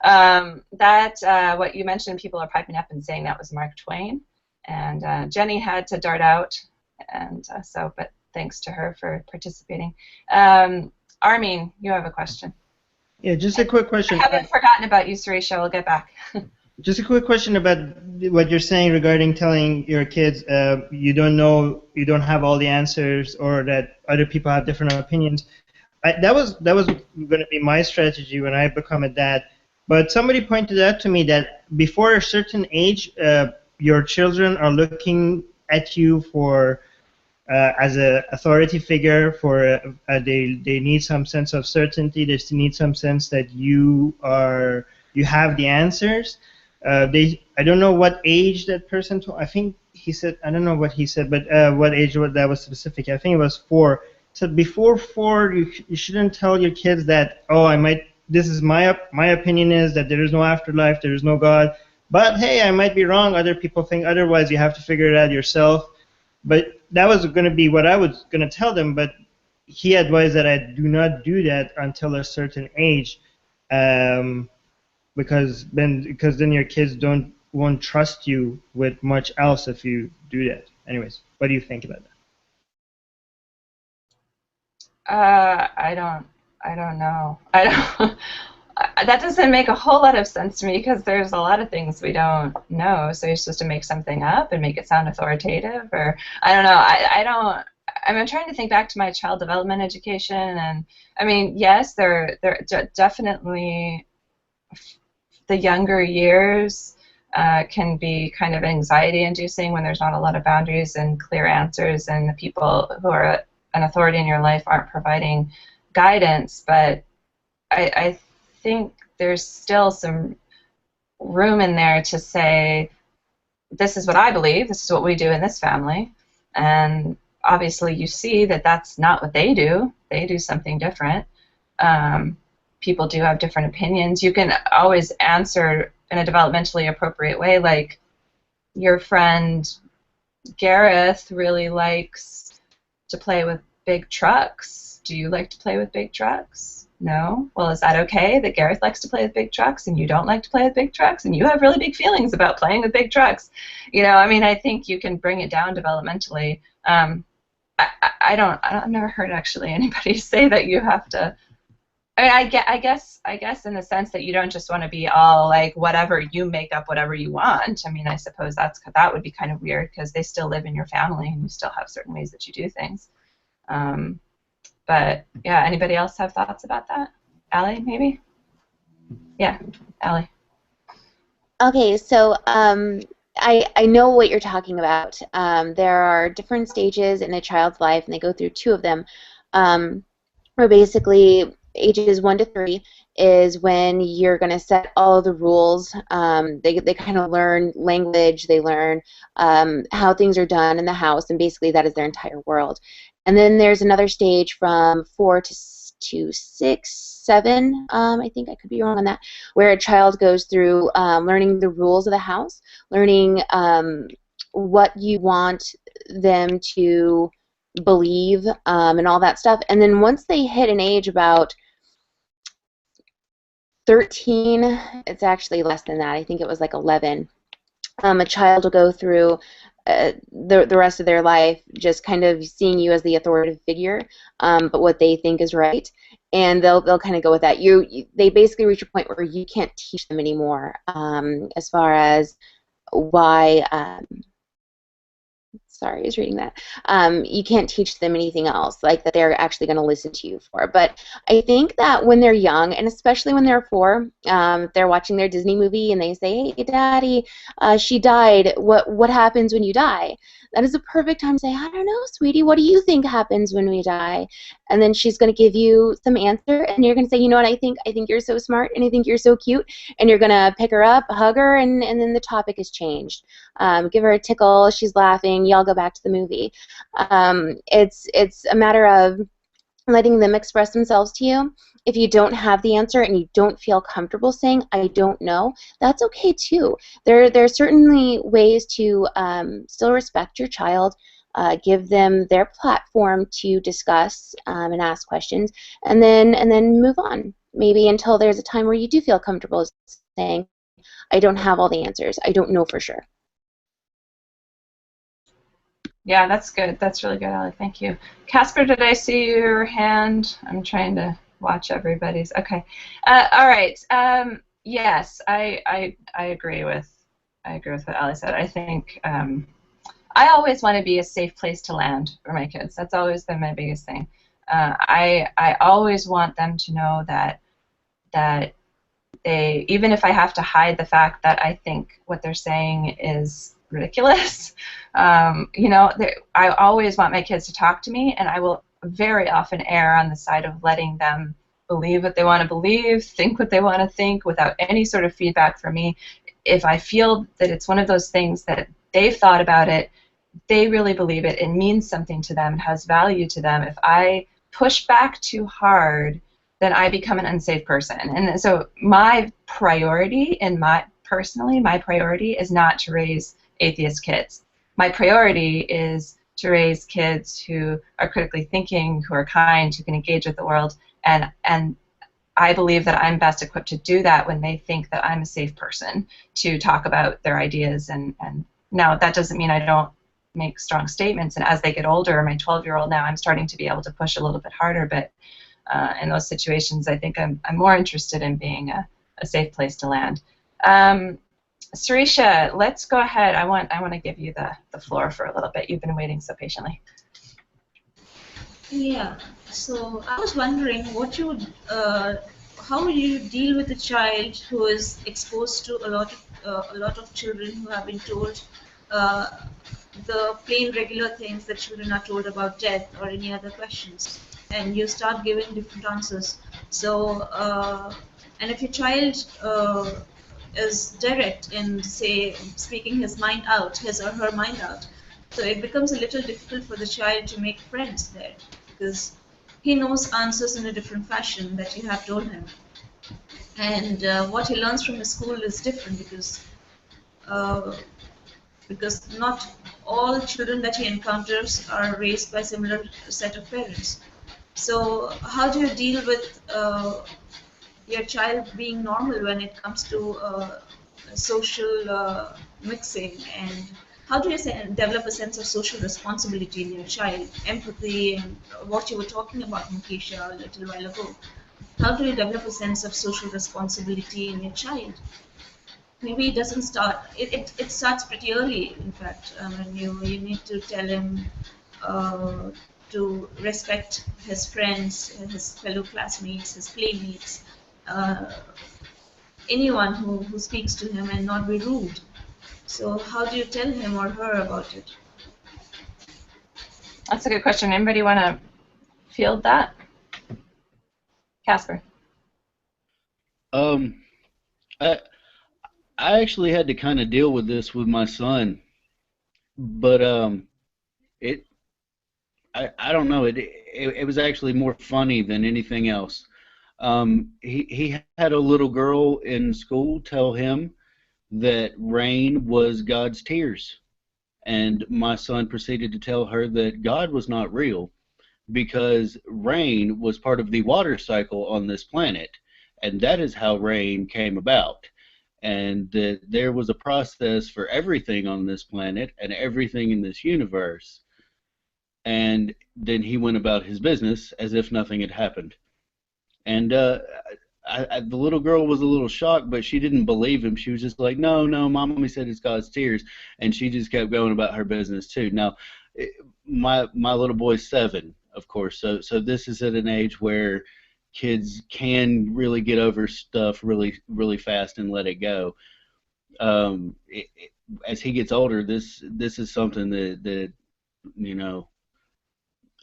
What you mentioned, people are piping up and saying that was Mark Twain, and Jenny had to dart out, and but thanks to her for participating. Armin, you have a question. Yeah, just a quick question. I haven't forgotten about you, Suresh. We'll get back. Just a quick question about what you're saying regarding telling your kids you don't know, you don't have all the answers, or that other people have different opinions. That was going to be my strategy when I become a dad. But somebody pointed out to me that before a certain age, your children are looking at you for as an authority figure. For they need some sense of certainty. They need some sense that you have the answers. I don't know what age that person told. I think he said, I don't know what he said, but what age that was specific. I think it was 4. So before 4, you shouldn't tell your kids that, oh, this is my opinion is that there is no afterlife, there is no God. But hey, I might be wrong. Other people think otherwise. You have to figure it out yourself. But that was going to be what I was going to tell them. But he advised that I do not do that until a certain age. Because then your kids won't trust you with much else if you do that. Anyways, what do you think about that? I don't know. That doesn't make a whole lot of sense to me, because there's a lot of things we don't know. So you're supposed to make something up and make it sound authoritative, or I don't know. I'm trying to think back to my child development education, and I mean, yes, they're definitely. The younger years can be kind of anxiety-inducing when there's not a lot of boundaries and clear answers, and the people who are an authority in your life aren't providing guidance. But I think there's still some room in there to say, this is what I believe, this is what we do in this family, and obviously you see that that's not what they do. They do something different. People do have different opinions. You can always answer in a developmentally appropriate way, like your friend Gareth really likes to play with big trucks. Do you like to play with big trucks? No? Well, is that okay that Gareth likes to play with big trucks and you don't like to play with big trucks and you have really big feelings about playing with big trucks? You know, I mean, I think you can bring it down developmentally. I've never heard actually anybody say that you have to. I mean, I guess in the sense that you don't just want to be all like whatever, you make up whatever you want. I mean, I suppose that would be kind of weird, because they still live in your family and you still have certain ways that you do things. But yeah, anybody else have thoughts about that? Allie, maybe? Yeah, Allie. Okay, so I know what you're talking about. There are different stages in a child's life, and they go through 2 of them, where basically ages 1 to 3, is when you're going to set all of the rules. They kind of learn language, they learn how things are done in the house, and basically that is their entire world. And then there's another stage from 4 to 6, 7, I think I could be wrong on that, where a child goes through learning the rules of the house, learning what you want them to believe and all that stuff. And then once they hit an age about 13, it's actually less than that, I think it was like 11, a child will go through the rest of their life just kind of seeing you as the authoritative figure, but what they think is right, and they'll kind of go with that. They basically reach a point where you can't teach them anymore as far as why. Sorry, I was reading that. You can't teach them anything else, like that they're actually going to listen to you for. But I think that when they're young, and especially when they're 4, they're watching their Disney movie and they say, "Hey, Daddy, she died. What happens when you die?" That is a perfect time to say, "I don't know, sweetie. What do you think happens when we die?" And then she's going to give you some answer, and you're going to say, "You know what? I think you're so smart, and I think you're so cute." And you're going to pick her up, hug her, and then the topic is changed. Give her a tickle. She's laughing. Y'all go back to the movie. It's a matter of letting them express themselves to you. If you don't have the answer and you don't feel comfortable saying, "I don't know," that's okay too. There are certainly ways to still respect your child, give them their platform to discuss and ask questions, and then move on. Maybe until there's a time where you do feel comfortable saying, "I don't have all the answers. I don't know for sure." Yeah, that's good. That's really good, Ali. Thank you. Casper, did I see your hand? I'm trying to watch everybody's. Okay. All right. Yes, I agree with what Ali said. I think I always want to be a safe place to land for my kids. That's always been my biggest thing. I always want them to know that they, even if I have to hide the fact that I think what they're saying is ridiculous, you know, I always want my kids to talk to me, and I will very often err on the side of letting them believe what they want to believe, think what they want to think, without any sort of feedback from me. If I feel that it's one of those things that they've thought about it, they really believe it, it means something to them, it has value to them. If I push back too hard, then I become an unsafe person. And so my priority, personally, my priority is not to raise atheist kids. My priority is to raise kids who are critically thinking, who are kind, who can engage with the world, and I believe that I'm best equipped to do that when they think that I'm a safe person to talk about their ideas. And now that doesn't mean I don't make strong statements, and as they get older, my 12-year-old now, I'm starting to be able to push a little bit harder, but in those situations, I think I'm more interested in being a safe place to land. Sarisha, let's go ahead. I want to give you the floor for a little bit. You've been waiting so patiently. Yeah. So I was wondering how you deal with a child who is exposed to a lot of children who have been told the plain regular things that children are told about death or any other questions, and you start giving different answers. So and if your child is direct in, say, speaking his or her mind out, so it becomes a little difficult for the child to make friends there, because he knows answers in a different fashion that you have told him, and what he learns from his school is different, because not all children that he encounters are raised by similar set of parents. So how do you deal with your child being normal when it comes to social mixing, and how do you develop a sense of social responsibility in your child, empathy, and what you were talking about, Mukisha, a little while ago? How do you develop a sense of social responsibility in your child? Maybe it doesn't start. It starts pretty early. In fact, when you need to tell him to respect his friends, his fellow classmates, his playmates, anyone who speaks to him, and not be rude. So how do you tell him or her about it? That's a good question. Anybody want to field that? Casper. Um, I I actually had to kind of deal with this with my son, but it I don't know it was actually more funny than anything else. He had a little girl in school tell him that rain was God's tears, and my son proceeded to tell her that God was not real because rain was part of the water cycle on this planet, and that is how rain came about. And that there was a process for everything on this planet and everything in this universe. And then he went about his business as if nothing had happened. And the little girl was a little shocked, but she didn't believe him. She was just like, no, no, mommy said it's God's tears. And she just kept going about her business too. Now, my little boy's 7, of course, so this is at an age where kids can really get over stuff really fast and let it go. As he gets older, this is something that you know,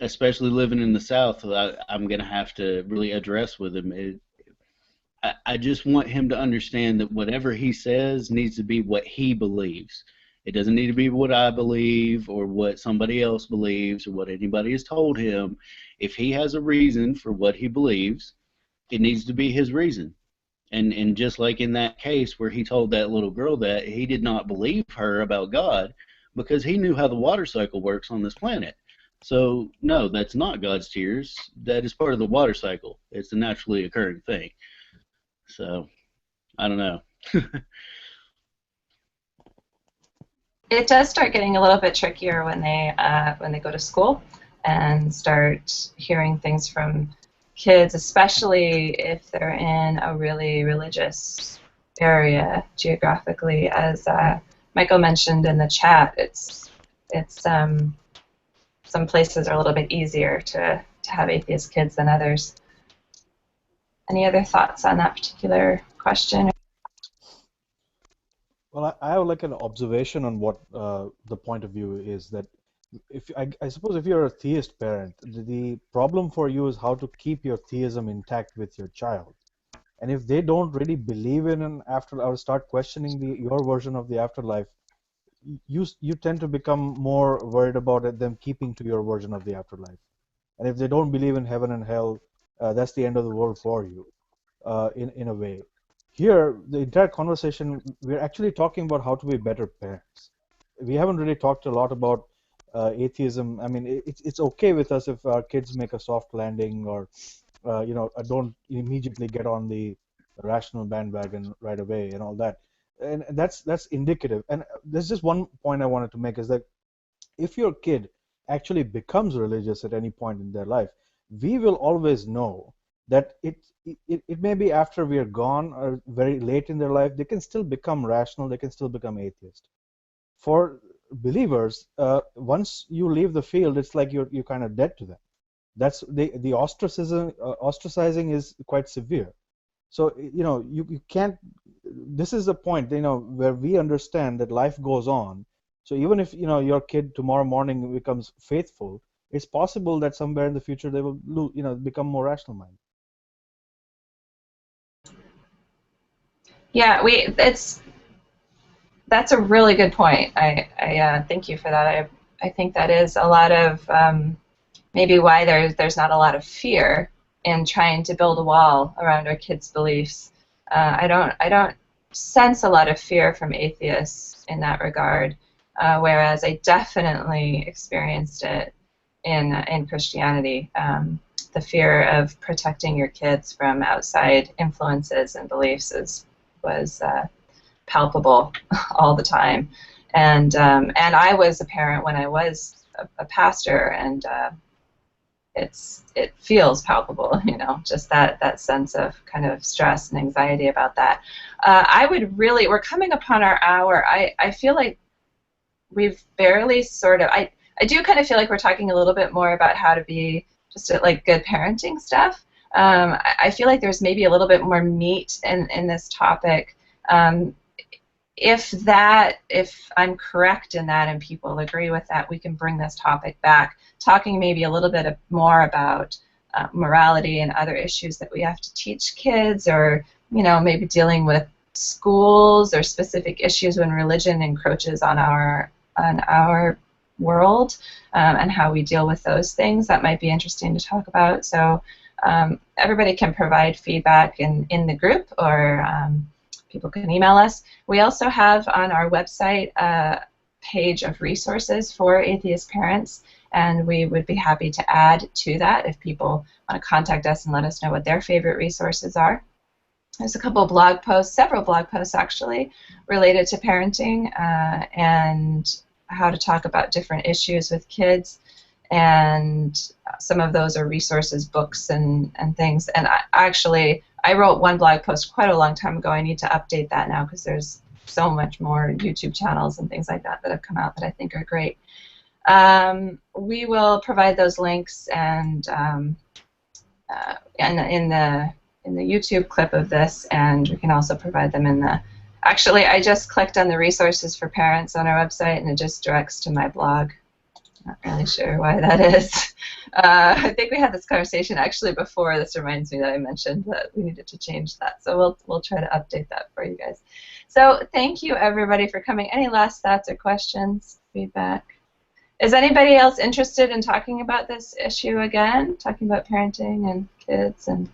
especially living in the South, I'm going to have to really address with him. I just want him to understand that whatever he says needs to be what he believes. It doesn't need to be what I believe or what somebody else believes or what anybody has told him. If he has a reason for what he believes, it needs to be his reason. And just like in that case where he told that little girl that, he did not believe her about God because he knew how the water cycle works on this planet. So, no, that's not God's tears. That is part of the water cycle. It's a naturally occurring thing. So, I don't know. It does start getting a little bit trickier when they go to school and start hearing things from kids, especially if they're in a really religious area geographically. As Michael mentioned in the chat, it's some places are a little bit easier to have atheist kids than others. Any other thoughts on that particular question? Well, I have like an observation on what the point of view is that if I suppose if you're a theist parent, the problem for you is how to keep your theism intact with your child. And if they don't really believe in an after or start questioning your version of the afterlife, you tend to become more worried about them keeping to your version of the afterlife. And if they don't believe in heaven and hell, that's the end of the world for you, in a way. Here, the entire conversation, we're actually talking about how to be better parents. We haven't really talked a lot about atheism. I mean, it's okay with us if our kids make a soft landing or, don't immediately get on the rational bandwagon right away and all that. And that's indicative. And there's just one point I wanted to make is that if your kid actually becomes religious at any point in their life, we will always know that it may be after we are gone or very late in their life, they can still become rational, they can still become atheist. For believers, once you leave the field, it's like you're kind of dead to them. That's the ostracizing is quite severe. So you can't. This is the point, where we understand that life goes on. So even if your kid tomorrow morning becomes faithful, it's possible that somewhere in the future they will become more rational minded. Yeah, that's a really good point. I thank you for that. I think that is a lot of maybe why there's not a lot of fear in trying to build a wall around our kids' beliefs. I don't sense a lot of fear from atheists in that regard, whereas I definitely experienced it in Christianity. The fear of protecting your kids from outside influences and beliefs was palpable all the time, and I was a parent when I was a pastor, and it feels palpable, just that sense of kind of stress and anxiety about that. We're coming upon our hour. I feel like we've barely I do kind of feel like we're talking a little bit more about how to be just like good parenting stuff. I feel like there's maybe a little bit more meat in this topic. If I'm correct in that and people agree with that, we can bring this topic back, talking maybe a little bit more about morality and other issues that we have to teach kids, or maybe dealing with schools or specific issues when religion encroaches on our world, and how we deal with those things. That might be interesting to talk about. So everybody can provide feedback in the group, or people can email us. We also have on our website a page of resources for atheist parents, and we would be happy to add to that if people want to contact us and let us know what their favorite resources are. There's a couple of blog posts, several blog posts actually, related to parenting and how to talk about different issues with kids. And some of those are resources, books, and things. And I wrote one blog post quite a long time ago. I need to update that now because there's so much more YouTube channels and things like that that have come out that I think are great. We will provide those links and in the YouTube clip of this, and we can also provide them in the. Actually, I just clicked on the resources for parents on our website, and it just directs to my blog. Not really sure why that is. I think we had this conversation actually before. This reminds me that I mentioned that we needed to change that. So we'll try to update that for you guys. So thank you everybody for coming. Any last thoughts or questions, feedback? Is anybody else interested in talking about this issue again? Talking about parenting and kids and.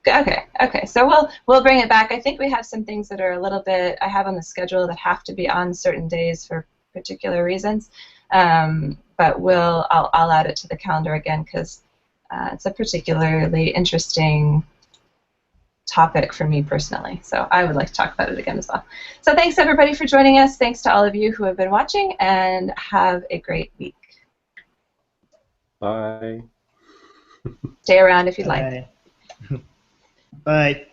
Okay. So we'll bring it back. I think we have some things that are a little bit I have on the schedule that have to be on certain days for particular reasons. But I'll add it to the calendar again because it's a particularly interesting topic for me personally. So I would like to talk about it again as well. So thanks everybody for joining us. Thanks to all of you who have been watching, and have a great week. Bye. Stay around if you'd like. Bye.